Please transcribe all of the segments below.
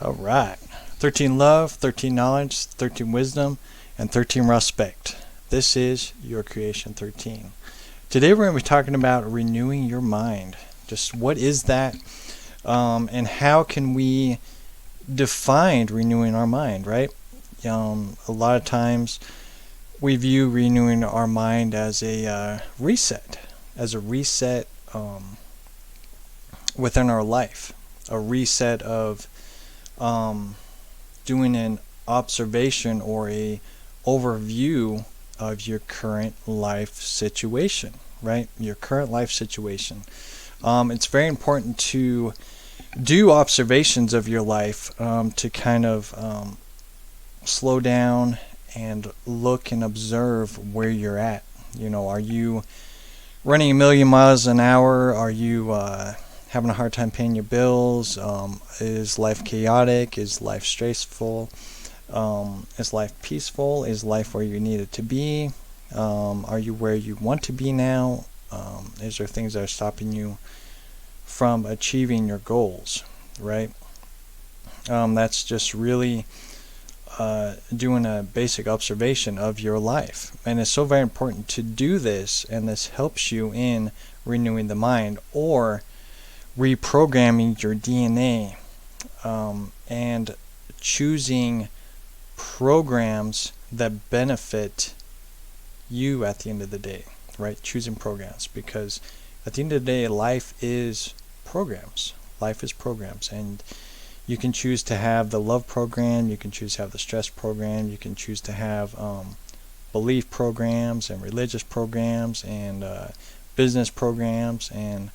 All right. 13 love, 13 knowledge, 13 wisdom, and 13 respect. This is your creation 13. Today we're going to be talking about renewing your mind. Just what is that, and how can we define renewing our mind, right? A lot of times we view renewing our mind as a reset, within our life, a reset of doing an observation or a overview of your current life situation, right? Your current life situation. It's very important to do observations of your life to kind of slow down and look and observe where you're at. Are you running a million miles an hour? Are you having a hard time paying your bills? Is life chaotic? Is life stressful? Is life peaceful? Is life where you need it to be? Are you where you want to be now? Is there things that are stopping you from achieving your goals, right? That's just really doing a basic observation of your life. And it's so very important to do this, and this helps you in renewing the mind or reprogramming your DNA, and choosing programs that benefit you at the end of the day, right? Choosing programs, because at the end of the day, life is programs. Life is programs, and you can choose to have the love program, you can choose to have the stress program, you can choose to have belief programs and religious programs and business programs and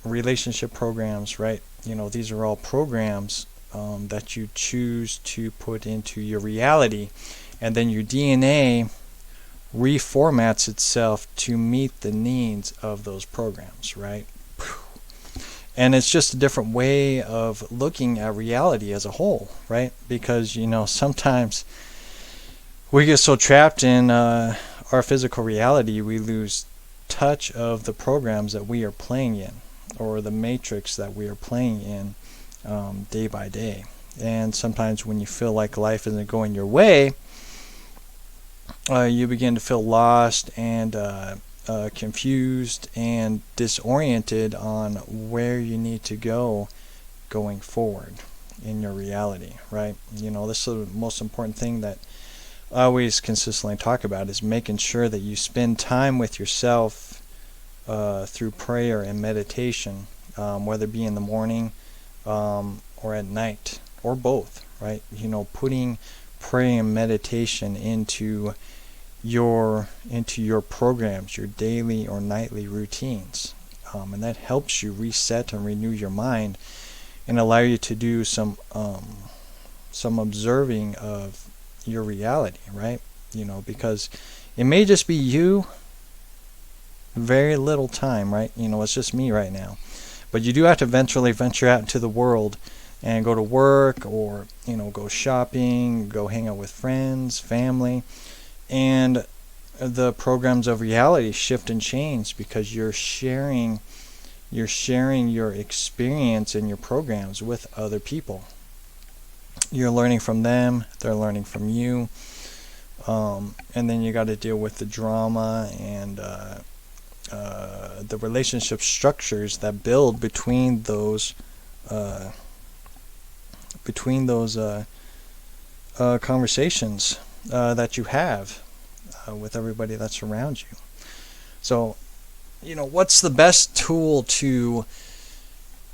relationship programs, right? These are all programs that you choose to put into your reality, and then your DNA reformats itself to meet the needs of those programs, right? And it's just a different way of looking at reality as a whole, right? Because, sometimes we get so trapped in our physical reality, we lose touch of the programs that we are playing in, or the matrix that we are playing in day by day. And sometimes when you feel like life isn't going your way, you begin to feel lost and confused and disoriented on where you need to go going forward in your reality, right? This is the most important thing that I always consistently talk about, is making sure that you spend time with yourself through prayer and meditation, whether it be in the morning or at night, or both, right? Putting prayer and meditation into your programs, your daily or nightly routines, and that helps you reset and renew your mind and allow you to do some observing of your reality, right? Because it may just be you, very little time, right? It's just me right now, but you do have to eventually venture out into the world and go to work, or go shopping, go hang out with friends, family, and the programs of reality shift and change because you're sharing your experience and your programs with other people. You're learning from them, they're learning from you, and then you got to deal with the drama and the relationship structures that build between those conversations that you have with everybody that's around you. So, what's the best tool to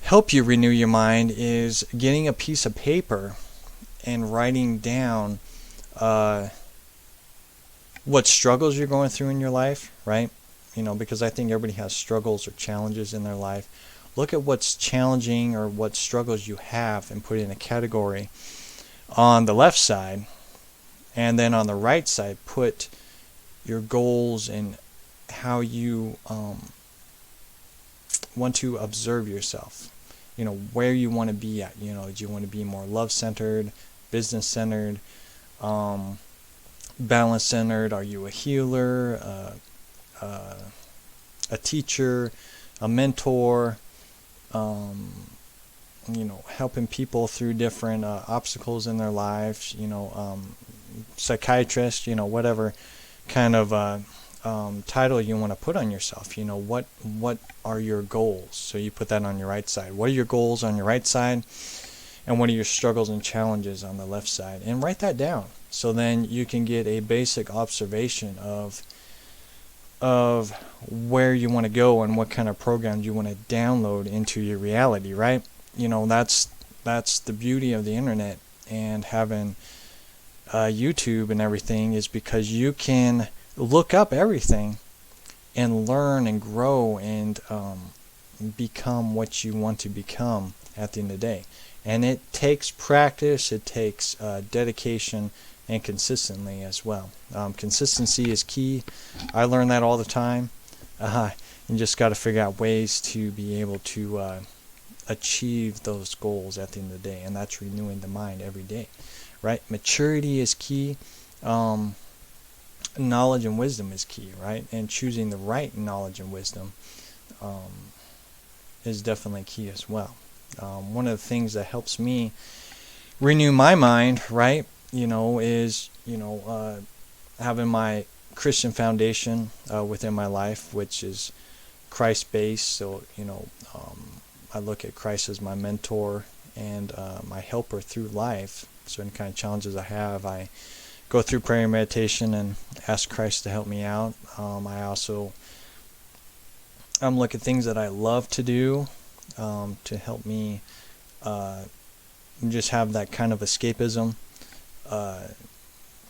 help you renew your mind is getting a piece of paper and writing down what struggles you're going through in your life, right? Because I think everybody has struggles or challenges in their life. Look at what's challenging or what struggles you have and put it in a category on the left side, and then on the right side put your goals and how you want to observe yourself, where you want to be at. Do you want to be more love-centered, business-centered, balance-centered? Are you a healer, a teacher, a mentor, helping people through different obstacles in their lives, psychiatrist, whatever kind of title you want to put on yourself. What are your goals? So you put that on your right side. What are your goals on your right side? And what are your struggles and challenges on the left side? And write that down. So then you can get a basic observation of where you want to go and what kind of programs you want to download into your reality, right? That's the beauty of the internet and having YouTube and everything, is because you can look up everything and learn and grow and become what you want to become at the end of the day. And it takes practice, it takes dedication, and consistently as well. Consistency is key. I learn that all the time. You just got to figure out ways to be able to achieve those goals at the end of the day, and that's renewing the mind every day, right? Maturity is key. Knowledge and wisdom is key, right? And choosing the right knowledge and wisdom is definitely key as well. One of the things that helps me renew my mind, right, is having my Christian foundation within my life, which is Christ-based. So I look at Christ as my mentor and my helper through life. So any kind of challenges I have, I go through prayer and meditation and ask Christ to help me out. I'm looking at things that I love to do to help me just have that kind of escapism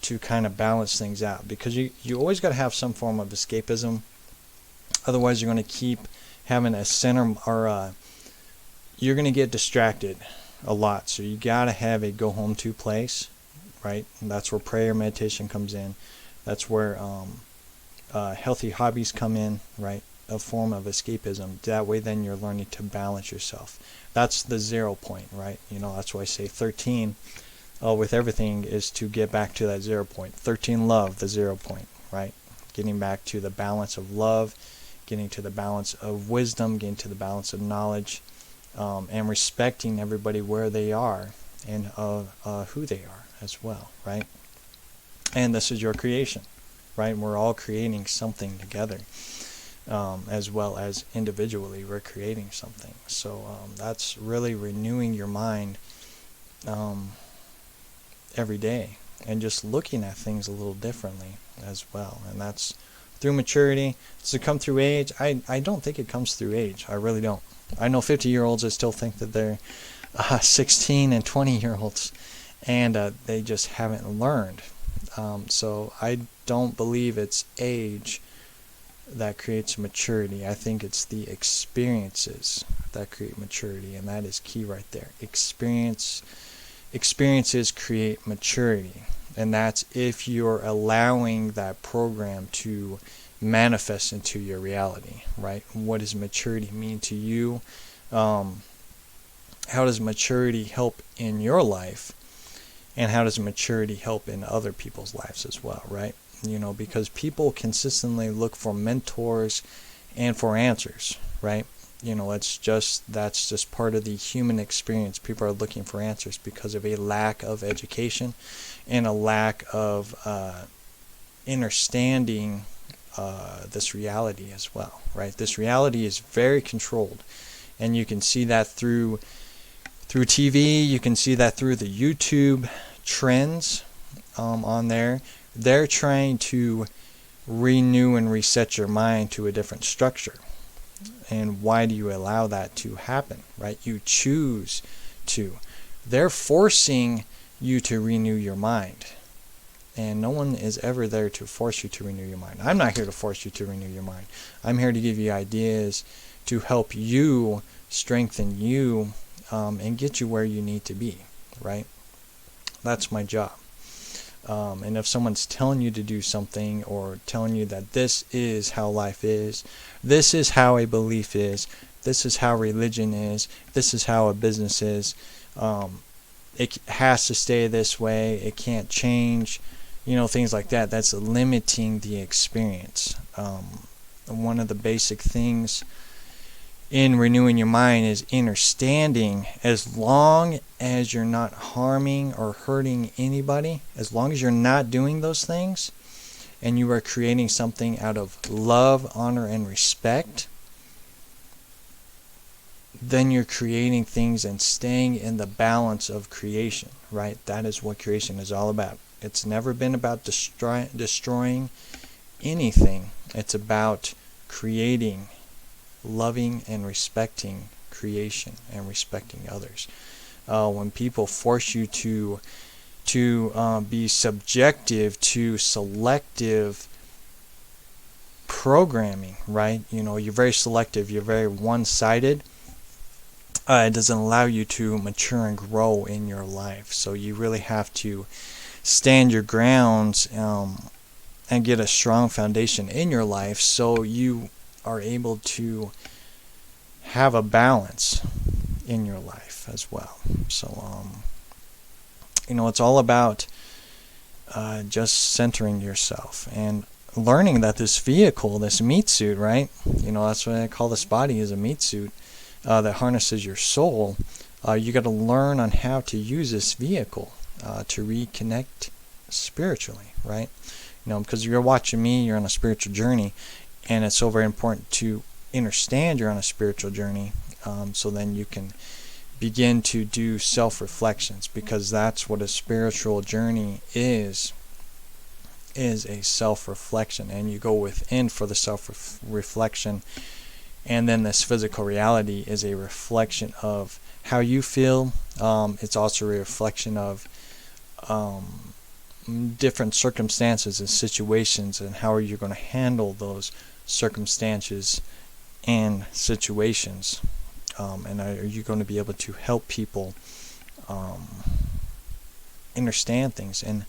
to kind of balance things out, because you always got to have some form of escapism. Otherwise you're going to keep having a center, or you're going to get distracted a lot. So you got to have a go home to place, right? And that's where prayer meditation comes in. That's where healthy hobbies come in, right? A form of escapism. That way then you're learning to balance yourself. That's the 0 point, right? That's why I say 13 with everything is to get back to that 0 point. 13 love, the 0 point, right? Getting back to the balance of love, getting to the balance of wisdom, getting to the balance of knowledge, and respecting everybody where they are and who they are as well, right? And this is your creation, right? We're all creating something together. As well as individually, we're creating something. So that's really renewing your mind every day, and just looking at things a little differently as well. And that's through maturity. Does it come through age? I don't think it comes through age. I really don't. I know 50-year-olds that still think that they're 16 and 20-year-olds, and they just haven't learned. So I don't believe it's age that creates maturity. I think it's the experiences that create maturity, and that is key right there. Experiences create maturity, and that's if you're allowing that program to manifest into your reality, right? What does maturity mean to you? How does maturity help in your life, and how does maturity help in other people's lives as well, right? Because people consistently look for mentors and for answers, right? That's just part of the human experience. People are looking for answers because of a lack of education and a lack of understanding this reality as well, right? This reality is very controlled, and you can see that through TV. You can see that through the YouTube trends on there. They're trying to renew and reset your mind to a different structure. And why do you allow that to happen, right? You choose to. They're forcing you to renew your mind. And no one is ever there to force you to renew your mind. I'm not here to force you to renew your mind. I'm here to give you ideas to help you, strengthen you, and get you where you need to be, right? That's my job. And if someone's telling you to do something, or telling you that this is how life is, this is how a belief is, this is how religion is, this is how a business is, it has to stay this way, it can't change, things like that, that's limiting the experience. One of the basic things in renewing your mind is understanding, as long as you're not harming or hurting anybody, as long as you're not doing those things, and you are creating something out of love, honor, and respect, then you're creating things and staying in the balance of creation, right? That is what creation is all about. It's never been about destroying anything. It's about creating, loving, and respecting creation and respecting others. When people force you to be subjective to selective programming, right? You're very selective, you're very one-sided. It doesn't allow you to mature and grow in your life. So you really have to stand your grounds and get a strong foundation in your life, so you are able to have a balance in your life as well. So it's all about just centering yourself and learning that this vehicle, this meat suit, right? That's what I call this body, is a meat suit that harnesses your soul. You got to learn on how to use this vehicle to reconnect spiritually, right? Because you're watching me, you're on a spiritual journey, and it's so very important to understand you're on a spiritual journey, so then you can begin to do self-reflections, because that's what a spiritual journey is a self-reflection, and you go within for the self-reflection, and then this physical reality is a reflection of how you feel. It's also a reflection of different circumstances and situations, and how are you going to handle those circumstances and situations, and are you going to be able to help people understand things and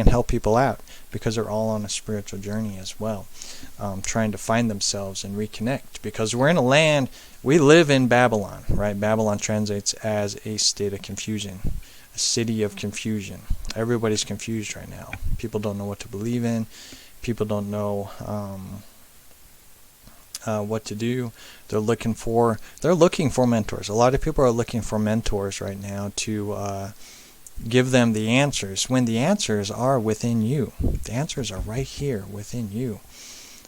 help people out, because they're all on a spiritual journey as well, trying to find themselves and reconnect, because we're in a land, we live in Babylon, right? Babylon translates as a state of confusion, a city of confusion. Everybody's confused right now. People don't know what to believe in. People don't know what to do. They're looking for mentors. A lot of people are looking for mentors right now to give them the answers, when the answers are within you. The answers are right here within you.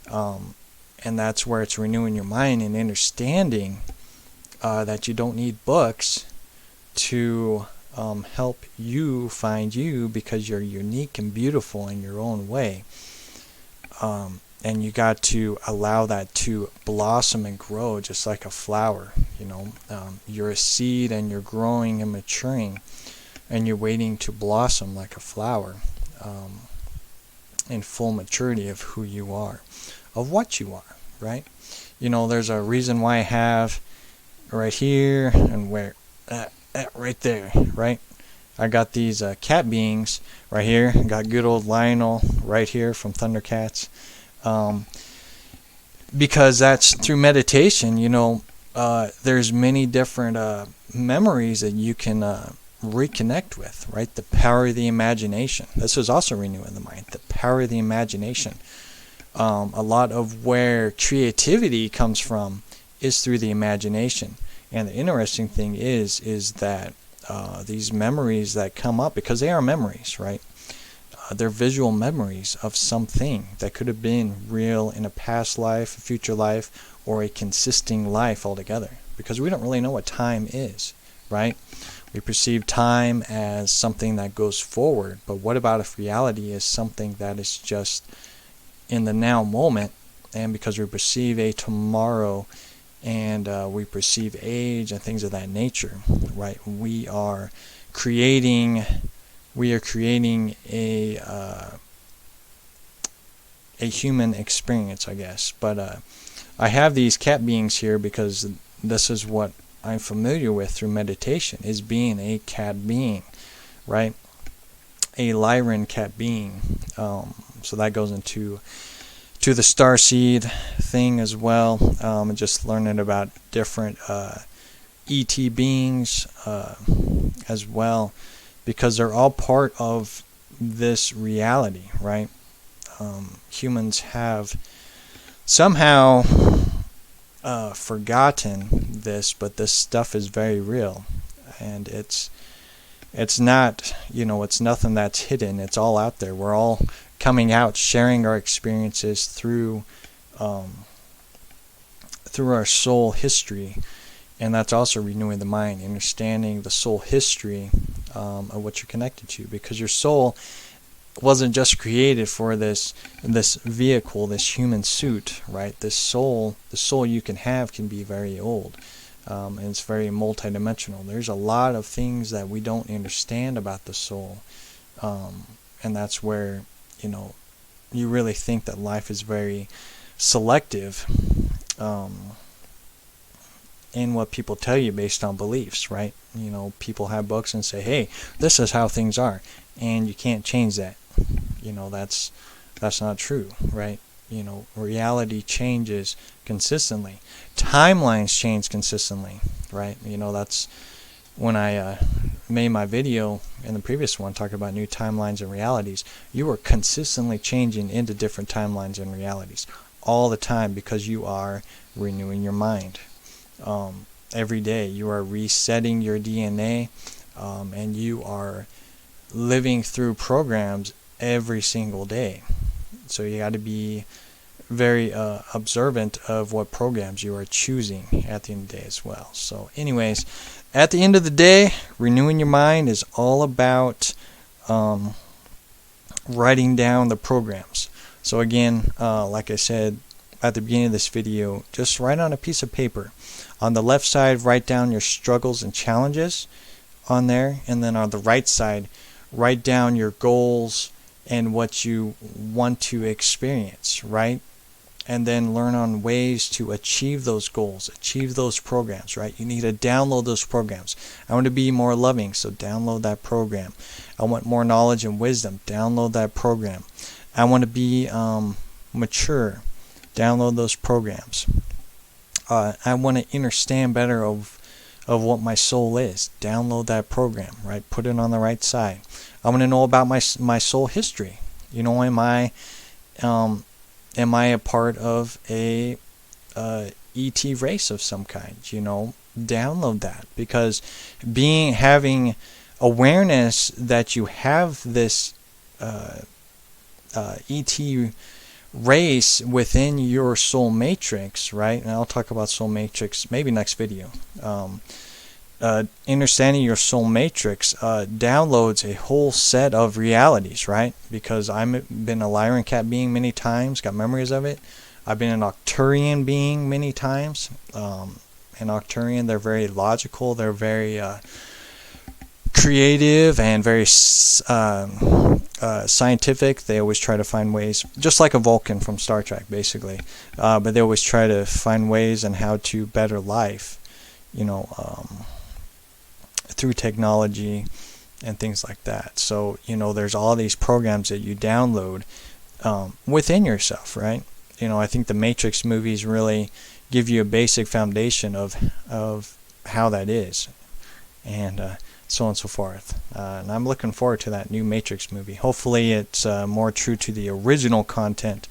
And that's where it's renewing your mind and understanding that you don't need books to help you find you, because you're unique and beautiful in your own way. And you got to allow that to blossom and grow just like a flower. You're a seed, and you're growing and maturing, and you're waiting to blossom like a flower in full maturity of who you are, of what you are, right? There's a reason why I have right here and where right there, right? I got these cat beings right here. I got good old Lionel right here from Thundercats, because that's through meditation. There's many different memories that you can reconnect with, right? The power of the imagination. This is also renewing the mind. The power of the imagination. A lot of where creativity comes from is through the imagination. And the interesting thing is that these memories that come up, because they are memories, right? They're visual memories of something that could have been real in a past life, a future life, or a consisting life altogether. Because we don't really know what time is, right? We perceive time as something that goes forward, but what about if reality is something that is just in the now moment? And because we perceive a tomorrow, and we perceive age and things of that nature, right? We are creating a human experience, I guess. But I have these cat beings here because this is what I'm familiar with through meditation, is being a cat being, right? A Lyran cat being. So that goes into the Starseed thing as well, and just learning about different ET beings as well, because they're all part of this reality, right? Humans have somehow forgotten this, but this stuff is very real, and it's not, it's nothing that's hidden. It's all out there. We're all coming out, sharing our experiences through our soul history, and that's also renewing the mind, understanding the soul history of what you're connected to, because your soul wasn't just created for this vehicle, this human suit, right? The soul you can have can be very old, and it's very multidimensional. There's a lot of things that we don't understand about the soul, and that's where you really think that life is very selective in what people tell you based on beliefs, right? People have books and say, hey, this is how things are, and you can't change that. That's not true, right? Reality changes consistently. Timelines change consistently, right? That's when I made my video in the previous one talking about new timelines and realities. You are consistently changing into different timelines and realities all the time, because you are renewing your mind. Every day you are resetting your DNA, and you are living through programs every single day. So you got to be very observant of what programs you are choosing at the end of the day as well. So anyways, at the end of the day, renewing your mind is all about writing down the programs. So again, like I said at the beginning of this video, just write on a piece of paper. On the left side, write down your struggles and challenges on there, and then on the right side, write down your goals and what you want to experience, right? And then learn on ways to achieve those goals, achieve those programs, right? You need to download those programs. I want to be more loving, so download that program. I want more knowledge and wisdom, download that program. I want to be mature, download those programs. I want to understand better of what my soul is, download that program, right? Put it on the right side. I want to know about my soul history. Am I a part of a ET race of some kind? Download that, because having awareness that you have this ET race within your soul matrix, right? And I'll talk about soul matrix maybe next video. Understanding your soul matrix downloads a whole set of realities, right? Because I've been a Lyran cat being many times, got memories of it. I've been an Octurian being many times. An Octurian, they're very logical, they're very creative and very scientific. They always try to find ways, just like a Vulcan from Star Trek, basically. But they always try to find ways on how to better life, through technology and things like that. So, there's all these programs that you download within yourself, right? I think the Matrix movies really give you a basic foundation of how that is, and so on and so forth. And I'm looking forward to that new Matrix movie. Hopefully it's more true to the original content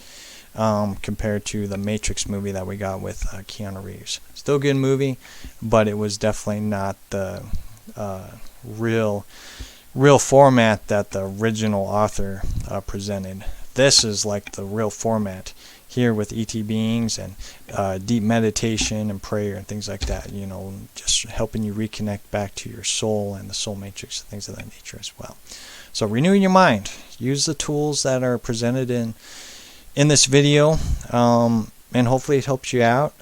compared to the Matrix movie that we got with Keanu Reeves. Still a good movie, but it was definitely not the real format that the original author presented. This is like the real format here with ET beings and deep meditation and prayer and things like that, just helping you reconnect back to your soul and the soul matrix and things of that nature as well. So renewing your mind, use the tools that are presented in this video, and hopefully it helps you out.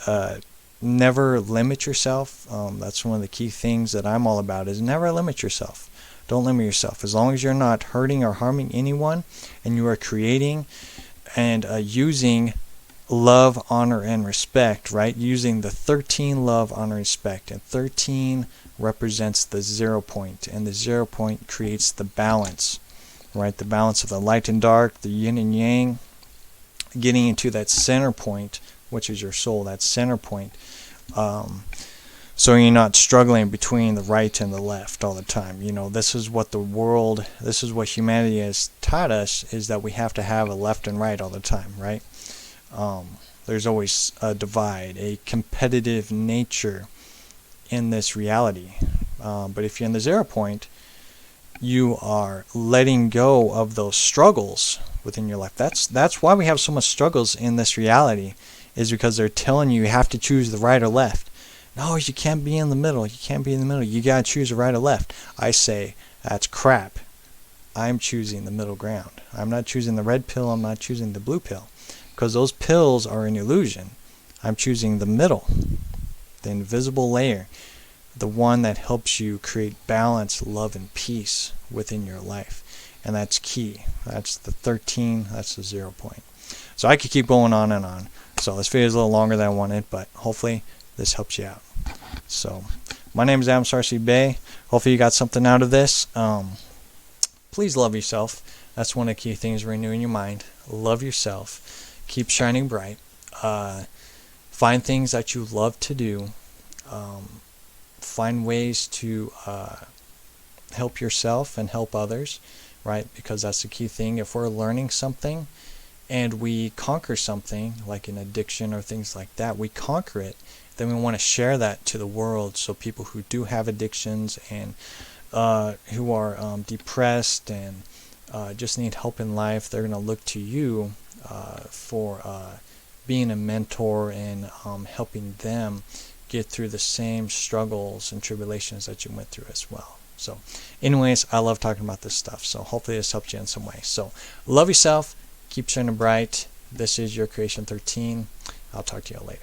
Never limit yourself. That's one of the key things that I'm all about, is never limit yourself. Don't limit yourself. As long as you're not hurting or harming anyone, and you are creating and using love, honor, and respect, right? Using the 13 love, honor, respect. And 13 represents the 0 point, and the 0 point creates the balance, right? The balance of the light and dark, the yin and yang, getting into that center point, which is your soul, that center point. So you're not struggling between the right and the left all the time. This is what this is what humanity has taught us, is that we have to have a left and right all the time, right? There's always a divide, a competitive nature in this reality. But if you're in the 0 point, you are letting go of those struggles within your life. That's why we have so much struggles in this reality, is because they're telling you have to choose the right or left. No, you can't be in the middle. You can't be in the middle. You gotta choose the right or left. I say, that's crap. I'm choosing the middle ground. I'm not choosing the red pill. I'm not choosing the blue pill, because those pills are an illusion. I'm choosing the middle, the invisible layer, the one that helps you create balance, love, and peace within your life. And that's key. That's the 13, that's the 0 point. So I could keep going on and on. So this video is a little longer than I wanted, but hopefully this helps you out. So my name is Starseed Bey. Hopefully you got something out of this. Please love yourself. That's one of the key things, renewing your mind. Love yourself. Keep shining bright. Find things that you love to do. Find ways to help yourself and help others, right? Because that's the key thing. If we're learning something and we conquer something like an addiction or things like that, we conquer it, then we want to share that to the world, so people who do have addictions and who are depressed and just need help in life, they're going to look to you for being a mentor and helping them get through the same struggles and tribulations that you went through as well. So anyways, I love talking about this stuff, so hopefully this helped you in some way. So love yourself, keep shining bright. This is your Creation 13. I'll talk to you all later.